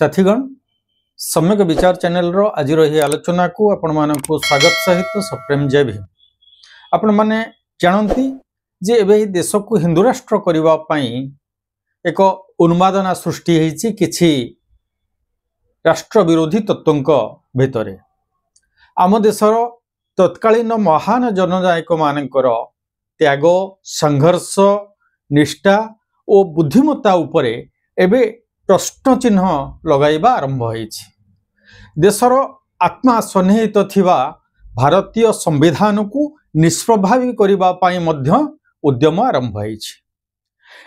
साथीगण सम्यक विचार चैनल रो आज रही आलोचना को आपण मानक स्वागत सहित सप्रेम जय भीम। आपण माने जानती जे एबे देश को हिंदू राष्ट्र करबा पई एक उन्मादना सृष्टि होईछि किछि राष्ट्र विरोधी तत्वंक भितरे। आम देशर तत्कालीन महान जननायक मानकर त्याग संघर्ष निष्ठा और बुद्धिमत्ता उपरे एबे प्रश्न चिन्ह लगाइबा आरंभ होईछि। देशर आत्मा सन्निहित थिबा भारतीय संविधान को निष्प्रभावी करिबा पाई मध्य उद्यम आरंभ होईछि।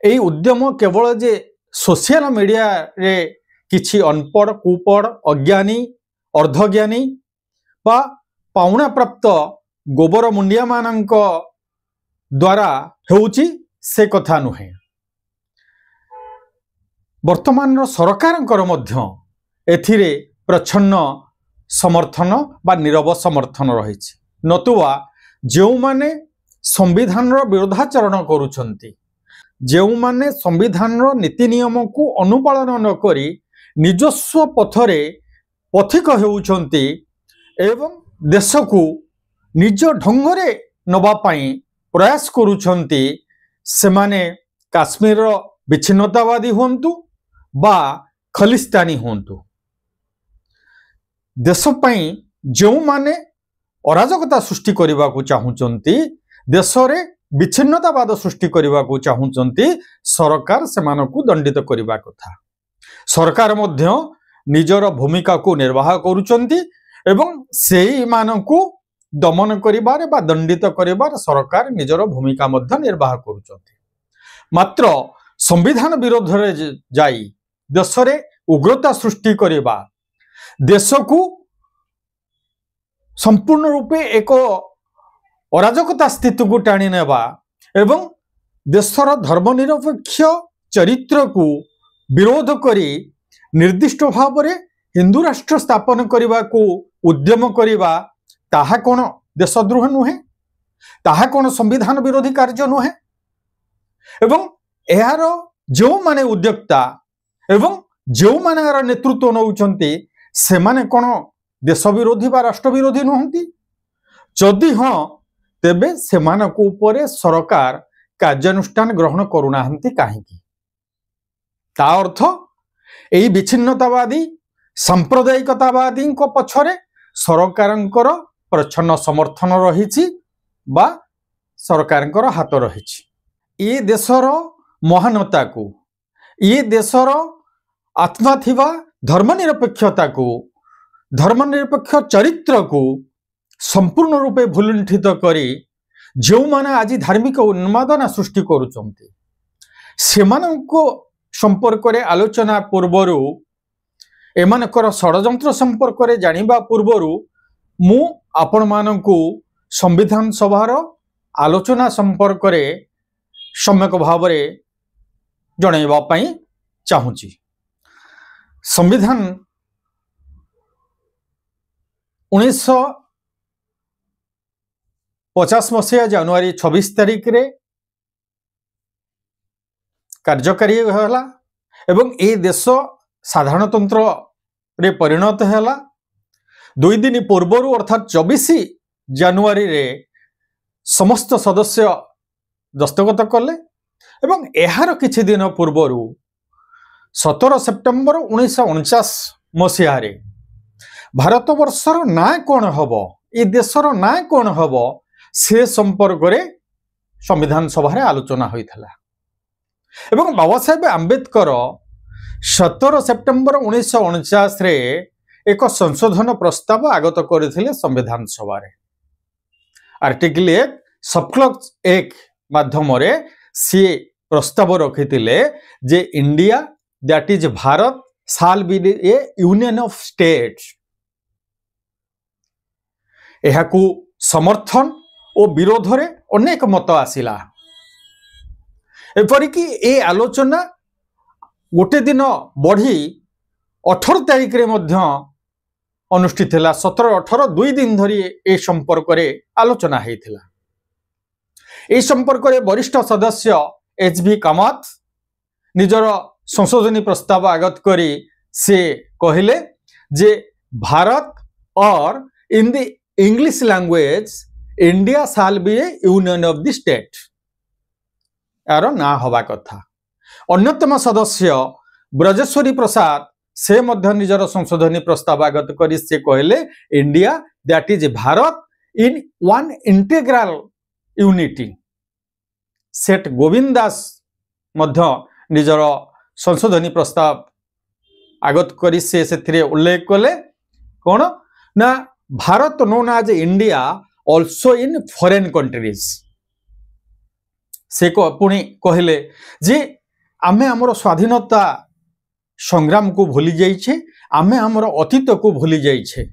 एई उद्यम केवल जे सोशल मीडिया रे किछि अनपढ़ कुपढ़ अज्ञानी अर्धज्ञानी बा पाउना प्राप्त गोबर मुंडिया मानक द्वारा हेउछि से कथा नुहे। वर्तमान सरकार मध्य एथिरे प्रच्छन्न समर्थन बा नीरव समर्थन रही। नतुवा जो माने संविधान विरोधाचरण करुछंती, जो माने संविधान नीति नियम को अनुपालन न करी निजस्व पथरे पथिक हेउछंती एवं देश को निज ढंगरे नबा पाई प्रयास करुछंती, सेमाने काश्मीर विच्छिन्नतावादी हुंतु बा खलिस्तानी हुंतु। देश पई जो माने अराजकता सृष्टि करने को चाहूचंती, देश रे विच्छिन्नतावाद सृष्टि करने को चाहूचंती, सरकार सेमानकु दंडित करबा कथा। सरकार मध्य निजर भूमिका को निर्वाह करुचंती एवं सेही मानकु दमन करिबार बा दंडित करिबार सरकार निजर भूमिका मध्य निर्वाह करुचंती। मात्र संविधान विरोध रे जाई देश रे उग्रता सृष्टि करिबा, देश को संपूर्ण रूपे एक अराजकता स्थिति को टाणी नेबा एवं देशर धर्मनिरपेक्ष चरित्र को विरोध करी निर्दिष्ट भाव में हिंदू राष्ट्र स्थापन करने को उद्यम करवा, ताहा कोन देशद्रोह नुहे, ताहा कोन संविधान विरोधी कार्य नुहे। एवं यार जो माने उद्योक्ता एवं जो माने यार नेतृत्व नौचंती से माने कोन देश विरोधी बा राष्ट्र विरोधी नुहंती। जदि हाँ तेबे से मानक ऊपरे सरकार कार्यानुष्ठान ग्रहण करुनाहंती काहेकि? ता अर्थ एई विच्छिन्नतावादी सांप्रदायिकतावादी को पछरे सरकारंकर प्रच्छन्न समर्थन रहिछि बा सरकारंकर हाथ रहिछि। ये देशर महानता को, ये देशर आत्मा थिबा धर्मनिरपेक्षता को, धर्मनिरपेक्ष चरित्र को संपूर्ण रूपे भुलुंठित करी जो माने आज धार्मिक उन्मादना सृष्टि करुचंती सेमानंको संपर्क रे आलोचना पूर्वरु एमानकर षडयंत्र संपर्क रे जानिबा पूर्वरु मु आपण मानकु संविधान सभार आलोचना संपर्क रे सम्यक भाव रे जणाइबा पई चाहूची। संविधान 1950 मसीहा जनवरी 26 तारिख रे कार्यकारी होला एवं ए देश साधारणतंत्र रे परिणत होला। 2 दिन पूर्व अर्थात 24 जनवरी रे समस्त सदस्य दस्तखत कले एवं एहार किछि दिन पूर्व 17 सेप्टेम्बर 1949 मसीहा रे भारतवर्षर ना कौन हम, ए देशर ना कौन हम से संपर्क रे संविधान सभा रे आलोचना होइथला एवं बाबा साहेब आंबेडकर 17 सेप्टेम्बर 1949 रे एक संशोधन प्रस्ताव आगत करथिले संविधान सभा रे। आर्टिकल 1 सबक्लॉज 1 माध्यम रे सी प्रस्ताव रखिथिले जे India that is Bharat shall be a union of states. एहाकू समर्थन और विरोध रे अनेक मत आसिला। एपरिकी ए आलोचना गोटे दिन बढ़ी 18 तारिख रे मध्य अनुष्ठित है। 17-18 2 दिन धरी ए संपर्क रे आलोचना हेतिला। ए संपर्क रे वरिष्ठ सदस्य एच.बी. कामत निजर संशोधनी प्रस्ताव आगत करी से कहले जे भारत और in the English language India shall be a union of the state यार ना हवा कथा। अन्यतम सदस्य ब्रजेश्वरी प्रसाद से मध्य निजर संशोधनी प्रस्ताव आगत करी से कहले India that is Bharat in one integral unity. Seth Govind दास मध्य निजर संशोधनी प्रस्ताव आगत करी से उल्लेख कले कौन ना Bharat known as India also in foreign countries. से पुणी कहले जे आमे हमर स्वाधीनता संग्राम को भूली जाइछे, आमे हमर अतीत को भूली जाइछे।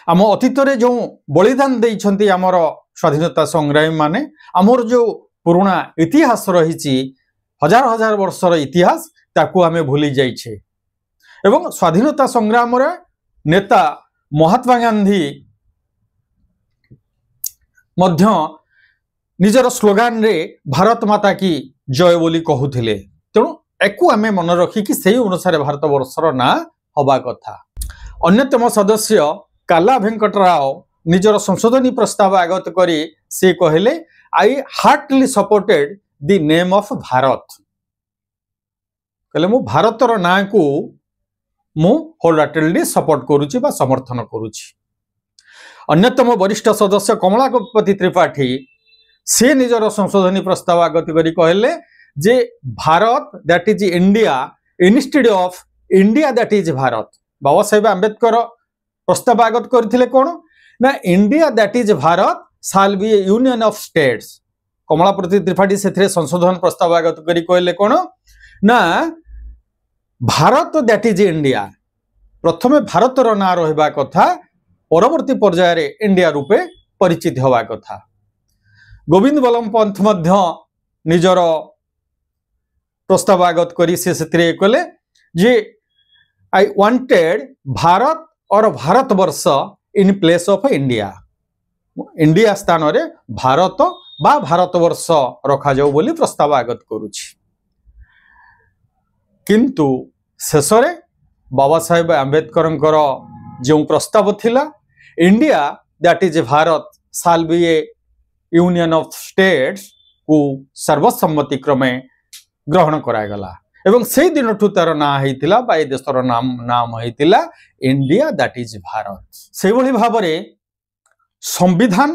आम अतीत रे जो बलिदान देइछंती हमर स्वाधीनता संग्रामी माने, हमर जो पुराना इतिहास रही हजार हजार वर्षर इतिहास ताकू आमे भूली जाइछे। एवं स्वाधीनता संग्राम रे नेता महात्मा गांधी मध्य निजर स्लोगान रे भारत माता की जय बोली कहूथिले। तेणु एकु आमे मन रखी कि सही अनुसार भारत वर्षर ना हवा कथा। अन्यतम सदस्य काला वेंकट राव निजर संशोधनी प्रस्ताव आगत करी से कहले I heartly supported the name of Bharat. कहले मु भारतर ना को मु होलहार्टेडली सपोर्ट करूची बा समर्थन करूची। अन्यतम वरिष्ठ सदस्य कमलापति त्रिपाठी से निजर संशोधनी प्रस्ताव आगत करी कहले जे Bharat that is India instead of India that is Bharat. Baba Saheb Ambedkar प्रस्ताव आगत करथिले कोन ना India that is Bharat shall be a union of states. Kamlapati Tripathi से संशोधन प्रस्ताव आगत करी कहले कोन ना भारत दैट इज इंडिया। प्रथमे भारतर ना रहिबा कथा, परवर्ती पर्यायर इंडिया रूपे परिचित हवा कथा। गोविंद बल्लभ पंत मध्य निजर प्रस्ताव आगत करी से कहले जे आई वांटेड भारत और Bharatvarsh in place of India. India स्थान रे भारत बा भारतवर्ष रखा जाऊ बोली प्रस्ताव आगत करुछि। किंतु शेषरे बाबा साहेब आंबेडकर जो प्रस्ताव थिला India that is Bharat shall be a union of states को सर्वसम्मति क्रमे ग्रहण करागला एवं से दिन तार ना होता बा देशर नाम होता इंडिया दैट इज भारत। से भली भाव में संविधान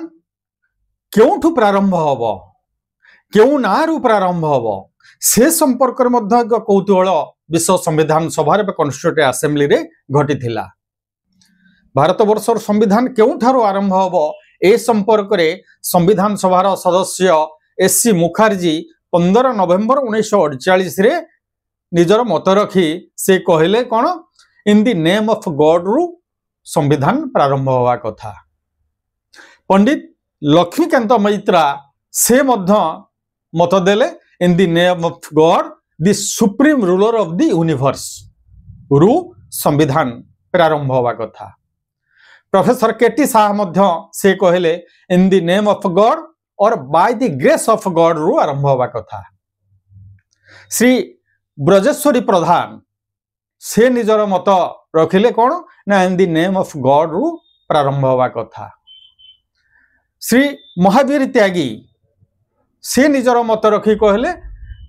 क्योंठु प्रारंभ हब, क्यों ना रु प्रारंभ हब से संपर्क में कौतूहल विश्व संविधान सभा कॉन्स्टिट्यूएंट असेंबली रे घटी थिला। भारत वर्षर संविधान क्यों आरंभ हब ए संपर्क में संविधान सभार सदस्य एससी मुखर्जी 15 नवेम्बर 1948 रे निजर मत रखी से कहले कौन इन द नेम ऑफ गॉड रु संविधान प्रारंभ हवा कथा। पंडित लक्ष्मीकांत मैत्रा से मध्य मत देले इन the name of God the supreme ruler of the universe रु संविधान प्रारंभ हवा कथा। प्रोफेसर केटी शाह मध्य से कहले in the name of God और by the grace of God रु आरंभ हवा कथा। श्री ब्रजेश्वरी प्रधान से निजर मत रखिले कौन ना इन द नेम ऑफ गॉड रु प्रारंभ हवा कथा। श्री महावीर त्यागी से निजर मत रखी कहले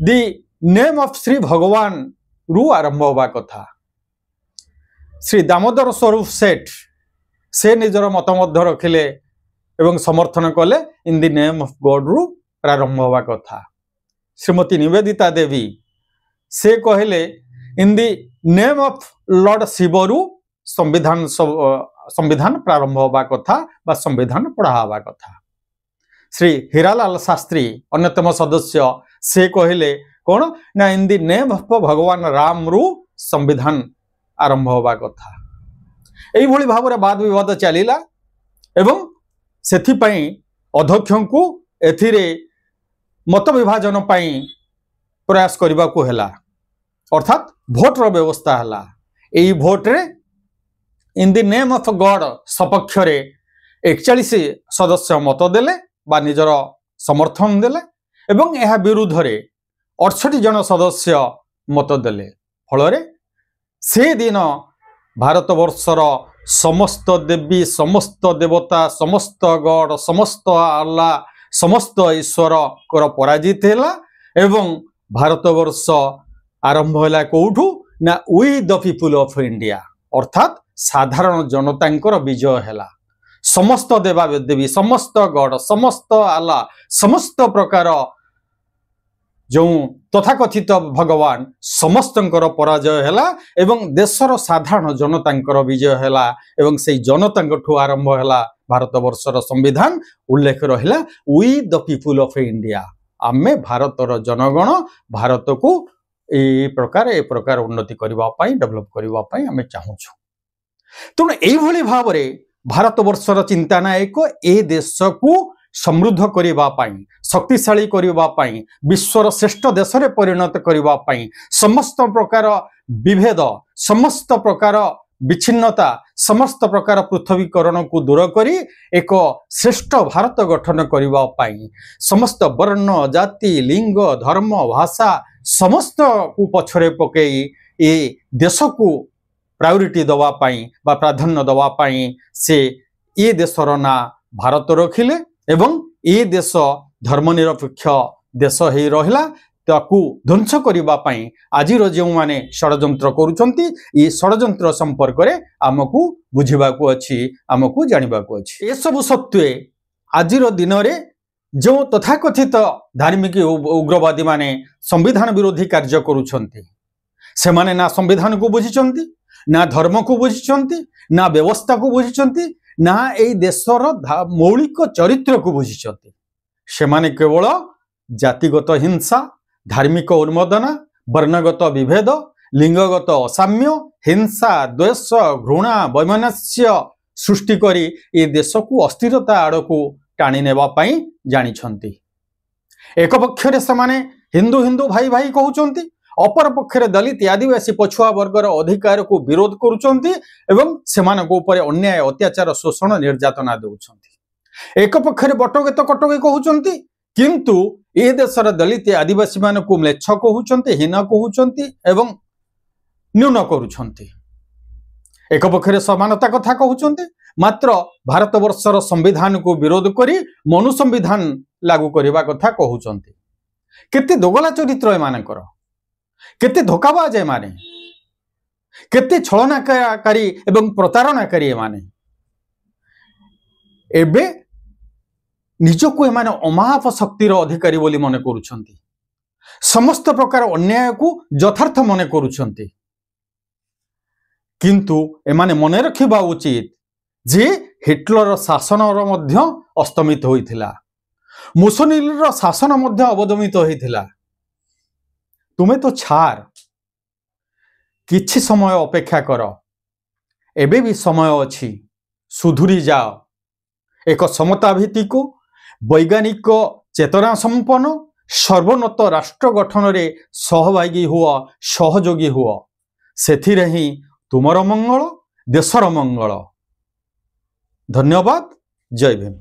द नेम ऑफ श्री भगवान रु आरंभ हवा कथा। श्री दामोदर स्वरूप सेठ से निजर मत मध्य रखिले एवं समर्थन कले in the name of God रु प्रारंभ हवा कथा। श्रीमती निवेदिता देवी से कहले in the name of Lord Shiva रु संविधान प्रारंभ हवा कथा बा संविधान पढ़ा हवा कथा। श्री हीरालाल शास्त्री अन्यतम सदस्य से कहले कौन ना इन द नेम ऑफ भगवान राम रु संविधान आरंभ हवा कथा। एई भली भाव में वाद विवाद चलिला एवं सेथिपई अध्यक्ष को एथिरे मत विभाजन पाई प्रयास करबा को हैला, अर्थात भोट रो व्यवस्था हैला। एई भोट रे in the name of God सपक्ष रे 41 सदस्य मत देले बा निजर समर्थन देले एवं यह विरुद्ध रे 68 जन सदस्य मत देले। फल से दिन भारतवर्षर समस्त देवी समस्त देवता समस्त गॉड समस्त अल्लाह समस्त ईश्वर कर पराजित है एवं भारतवर्ष आरंभ है कौठू ना we the people of India अर्थात साधारण जनता विजय है समस्त देवादेवी समस्त गॉड समस्त अल्लाह समस्त प्रकार जो तथाकथित भगवान समस्त पराजय है एवं देशर साधारण जनता विजय है एवं से जनता आरंभ है भारतवर्षर संविधान उल्लेख रहा we the people of India आमे भारतर जनगण भारत को ए प्रकार उन्नति करने डेभलप करने आमे चाहूँ तेणु यही भाव में भारतवर्षर चिंतानायक ए देश को समृद्ध करने शक्तिशाली करने विश्वर श्रेष्ठ देश में परिणत करने समस्त प्रकार विभेद समस्त प्रकार विच्छिन्नता समस्त प्रकार पृथ्वीकरण को दूर करी एक श्रेष्ठ भारत गठन करने समस्त वर्ण जाति लिंग धर्म भाषा समस्त को पछरे पकई ए देश को प्रायोरिटी दवापाई बा प्राधान्य दवापाई से ये देशर ना भारत रखिले एवं ये देश धर्मनिरपेक्ष देश ही रहिला ताकू ध्वंस करने आज जो मैंने षड्यंत्र करुँच ये षड्यंत्र संपर्क में आमको बुझाकू अच्छी आमको जानवाक अच्छी सब सत्वे आज दिन में जो तथाकथित धार्मिक उग्रवादी माने संविधान विरोधी कार्य करुँच से माने ना संविधान को बुझी ना धर्म को बुझी ना व्यवस्था को बुझी ना ए देशर मौलिक चरित्र को बुझी से माने केवल जातिगत हिंसा धार्मिक उन्मोदना वर्णगत विभेद लिंगगत असाम्य हिंसा द्वेष घृणा वैमनस्य सृष्टि करी ए देश को अस्थिरता आड़ को टाणी नेबापाई जानिछंती एक पक्षरे समाने हिंदू हिंदू भाई भाई कहउचंती अपर पक्षरे दलित आदिवासी पछुआ वर्गर अधिकार को विरोध करुचंती एवं सेमानक ऊपर अन्याय अत्याचार शोषण निर्यातना देउछंती एक पक्षरे बटगे तो कटगे कहउचंती किंतु ए देशर दलित आदिवासी मान को म्लेच्छ कहउचंती हीन कहउचंती एवं न्यून करुचंती एक पक्षरे समानता कथा कहउचंती मात्र भारतवर्षर संविधान को विरोध करी मनु संविधान लागू करने कथा कहउचंती केते दोगला चरित्र एमानकर केते धोखाबाज एमाने केते छलनाकारी एवं प्रतारणाकारी एमाने एबे निजको एमाने अमाप शक्तिर अधिकारी बोली मने करुछंती समस्त प्रकार अन्याय को यथार्थ मने करुछंती किंतु एमाने मने रखिबा उचित जे हिटलर शासन मध्य अस्तमित होइथिला मुसोलिनीर शासन मध्य अवदमित होइथिला तुमे तो छार किछि समय अपेक्षा कर एबे भी समय अछि सुधुरी जाओ एक समता भित्तिक वैज्ञानिक चेतना संपन्न सर्वोन्नत राष्ट्र गठन रे सहभागी हुआ सहयोगी हुआ सेथिरे ही तुमर मंगल देशर मंगल धन्यवाद जय भीम।